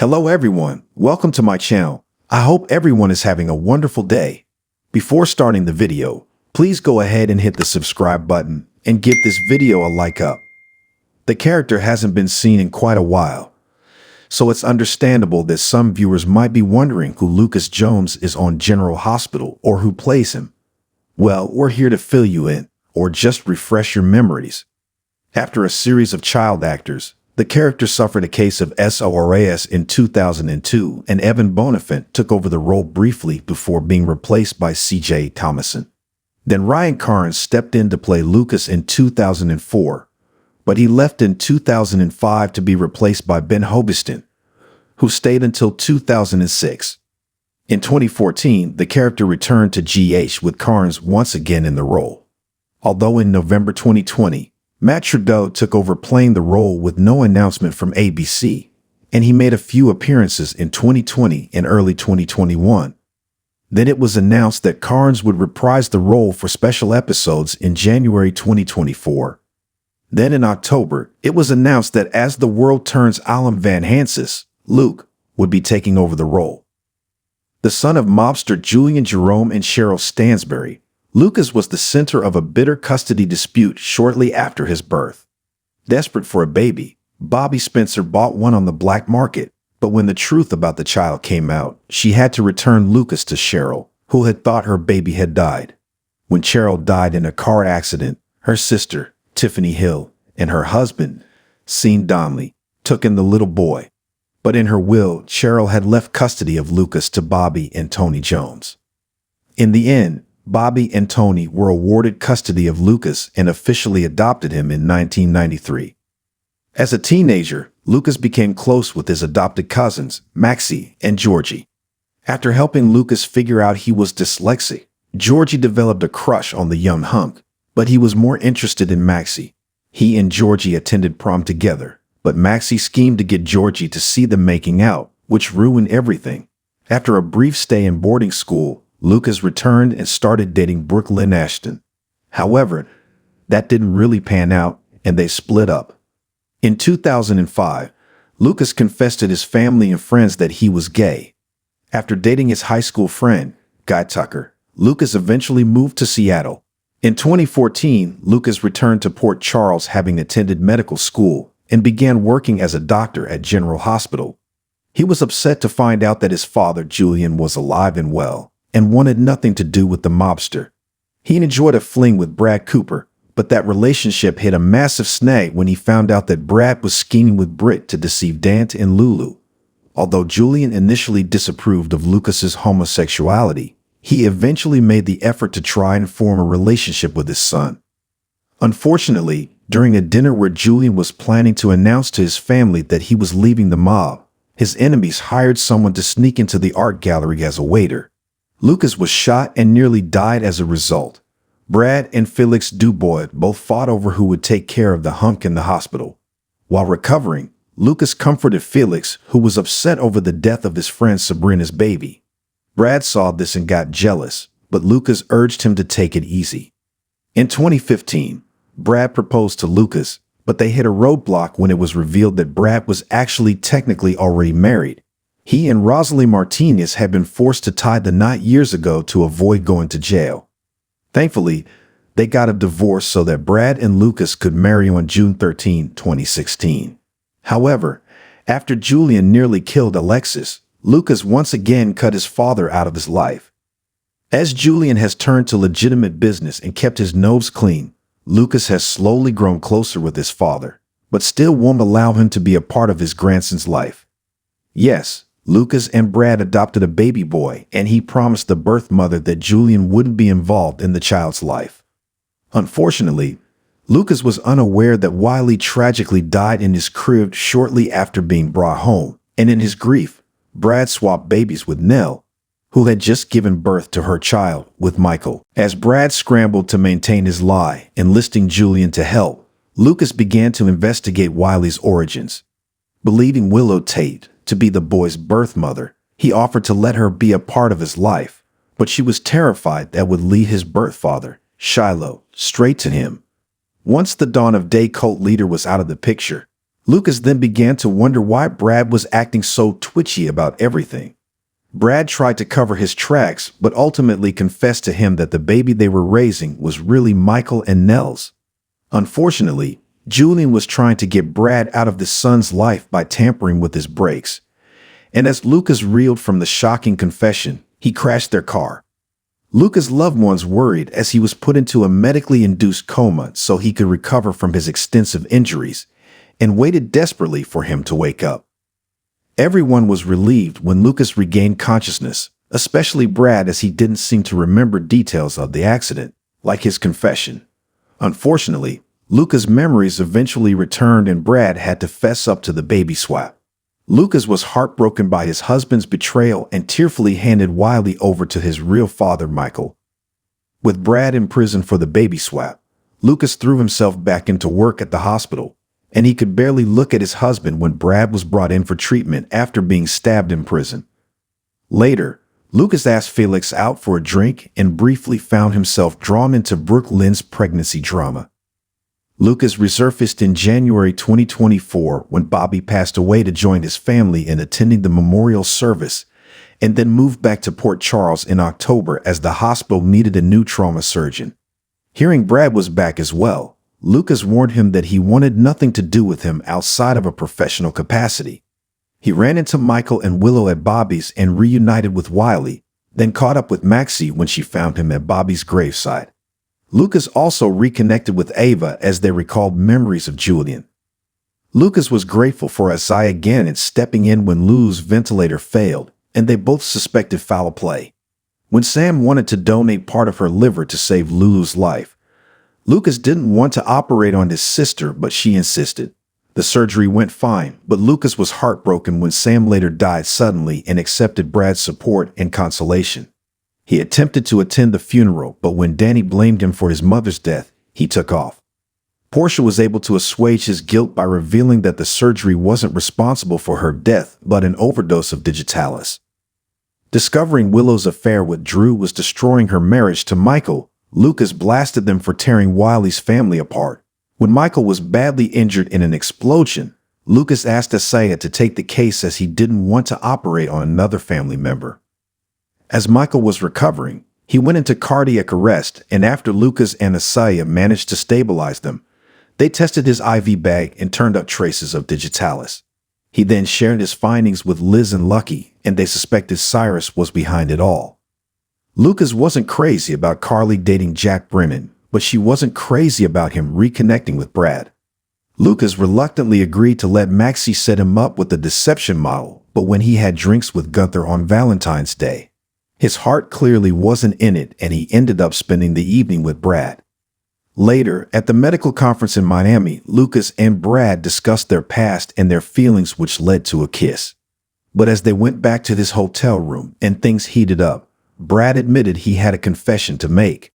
Hello everyone, welcome to my channel. I hope everyone is having a wonderful day. Before starting the video, please go ahead and hit the subscribe button and give this video a like up. The character hasn't been seen in quite a while, so it's understandable that some viewers might be wondering who Lucas Jones is on General Hospital or who plays him. Well, we're here to fill you in, or just refresh your memories. After a series of child actors, the character suffered a case of SORAS in 2002, and Evan Bonifant took over the role briefly before being replaced by C.J. Thomason. Then Ryan Carnes stepped in to play Lucas in 2004, but he left in 2005 to be replaced by Ben Hobiston, who stayed until 2006. In 2014, the character returned to GH with Carnes once again in the role. Although in November 2020, Matt Trudeau took over playing the role with no announcement from ABC, and he made a few appearances in 2020 and early 2021. Then it was announced that Carnes would reprise the role for special episodes in January 2024. Then in October, it was announced that as the world turns Alan Van Hansis, Luke would be taking over the role. The son of mobster Julian Jerome and Cheryl Stansbury, Lucas was the center of a bitter custody dispute shortly after his birth. Desperate for a baby, Bobby Spencer bought one on the black market, but when the truth about the child came out, she had to return Lucas to Cheryl, who had thought her baby had died. When Cheryl died in a car accident, her sister, Tiffany Hill, and her husband, Sean Donnelly, took in the little boy. But in her will, Cheryl had left custody of Lucas to Bobby and Tony Jones. In the end, Bobby and Tony were awarded custody of Lucas and officially adopted him in 1993. As a teenager, Lucas became close with his adopted cousins, Maxie and Georgie. After helping Lucas figure out he was dyslexic, Georgie developed a crush on the young hunk, but he was more interested in Maxie. He and Georgie attended prom together, but Maxie schemed to get Georgie to see them making out, which ruined everything. After a brief stay in boarding school, Lucas returned and started dating Brooklyn Ashton. However, that didn't really pan out, and they split up. In 2005, Lucas confessed to his family and friends that he was gay. After dating his high school friend, Guy Tucker, Lucas eventually moved to Seattle. In 2014, Lucas returned to Port Charles, having attended medical school, and began working as a doctor at General Hospital. He was upset to find out that his father, Julian, was alive and well, and wanted nothing to do with the mobster. He enjoyed a fling with Brad Cooper, but that relationship hit a massive snag when he found out that Brad was scheming with Britt to deceive Dante and Lulu. Although Julian initially disapproved of Lucas's homosexuality, he eventually made the effort to try and form a relationship with his son. Unfortunately, during a dinner where Julian was planning to announce to his family that he was leaving the mob, his enemies hired someone to sneak into the art gallery as a waiter. Lucas was shot and nearly died as a result. Brad and Felix Dubois both fought over who would take care of the hunk in the hospital. While recovering, Lucas comforted Felix, who was upset over the death of his friend Sabrina's baby. Brad saw this and got jealous, but Lucas urged him to take it easy. In 2015, Brad proposed to Lucas, but they hit a roadblock when it was revealed that Brad was actually technically already married. He and Rosalie Martinez had been forced to tie the knot years ago to avoid going to jail. Thankfully, they got a divorce so that Brad and Lucas could marry on June 13, 2016. However, after Julian nearly killed Alexis, Lucas once again cut his father out of his life. As Julian has turned to legitimate business and kept his nose clean, Lucas has slowly grown closer with his father, but still won't allow him to be a part of his grandson's life. Yes, Lucas and Brad adopted a baby boy, and he promised the birth mother that Julian wouldn't be involved in the child's life. Unfortunately, Lucas was unaware that Wiley tragically died in his crib shortly after being brought home, and in his grief, Brad swapped babies with Nell, who had just given birth to her child with Michael. As Brad scrambled to maintain his lie, enlisting Julian to help, Lucas began to investigate Wiley's origins. Believing Willow Tate to be the boy's birth mother, he offered to let her be a part of his life, but she was terrified that would lead his birth father, Shiloh, straight to him. Once the Dawn of Day cult leader was out of the picture, Lucas then began to wonder why Brad was acting so twitchy about everything. Brad tried to cover his tracks, but ultimately confessed to him that the baby they were raising was really Michael and Nell's. Unfortunately, Julian was trying to get Brad out of his son's life by tampering with his brakes. And as Lucas reeled from the shocking confession, he crashed their car. Lucas' loved ones worried as he was put into a medically induced coma so he could recover from his extensive injuries, and waited desperately for him to wake up. Everyone was relieved when Lucas regained consciousness, especially Brad, as he didn't seem to remember details of the accident, like his confession. Unfortunately, Lucas' memories eventually returned and Brad had to fess up to the baby swap. Lucas was heartbroken by his husband's betrayal and tearfully handed Wiley over to his real father, Michael. With Brad in prison for the baby swap, Lucas threw himself back into work at the hospital, and he could barely look at his husband when Brad was brought in for treatment after being stabbed in prison. Later, Lucas asked Felix out for a drink and briefly found himself drawn into Brooke Lynn's pregnancy drama. Lucas resurfaced in January 2024 when Bobby passed away to join his family in attending the memorial service, and then moved back to Port Charles in October as the hospital needed a new trauma surgeon. Hearing Brad was back as well, Lucas warned him that he wanted nothing to do with him outside of a professional capacity. He ran into Michael and Willow at Bobby's and reunited with Wiley, then caught up with Maxie when she found him at Bobby's graveside. Lucas also reconnected with Ava as they recalled memories of Julian. Lucas was grateful for Isaiah again and stepping in when Lulu's ventilator failed, and they both suspected foul play. When Sam wanted to donate part of her liver to save Lulu's life, Lucas didn't want to operate on his sister, but she insisted. The surgery went fine, but Lucas was heartbroken when Sam later died suddenly and accepted Brad's support and consolation. He attempted to attend the funeral, but when Danny blamed him for his mother's death, he took off. Portia was able to assuage his guilt by revealing that the surgery wasn't responsible for her death, but an overdose of digitalis. Discovering Willow's affair with Drew was destroying her marriage to Michael, Lucas blasted them for tearing Wiley's family apart. When Michael was badly injured in an explosion, Lucas asked Isaiah to take the case as he didn't want to operate on another family member. As Michael was recovering, he went into cardiac arrest, and after Lucas and Isaiah managed to stabilize them, they tested his IV bag and turned up traces of digitalis. He then shared his findings with Liz and Lucky, and they suspected Cyrus was behind it all. Lucas wasn't crazy about Carly dating Jack Brennan, but she wasn't crazy about him reconnecting with Brad. Lucas reluctantly agreed to let Maxie set him up with the deception model, but when he had drinks with Gunther on Valentine's Day, his heart clearly wasn't in it, and he ended up spending the evening with Brad. Later, at the medical conference in Miami, Lucas and Brad discussed their past and their feelings, which led to a kiss. But as they went back to his hotel room and things heated up, Brad admitted he had a confession to make.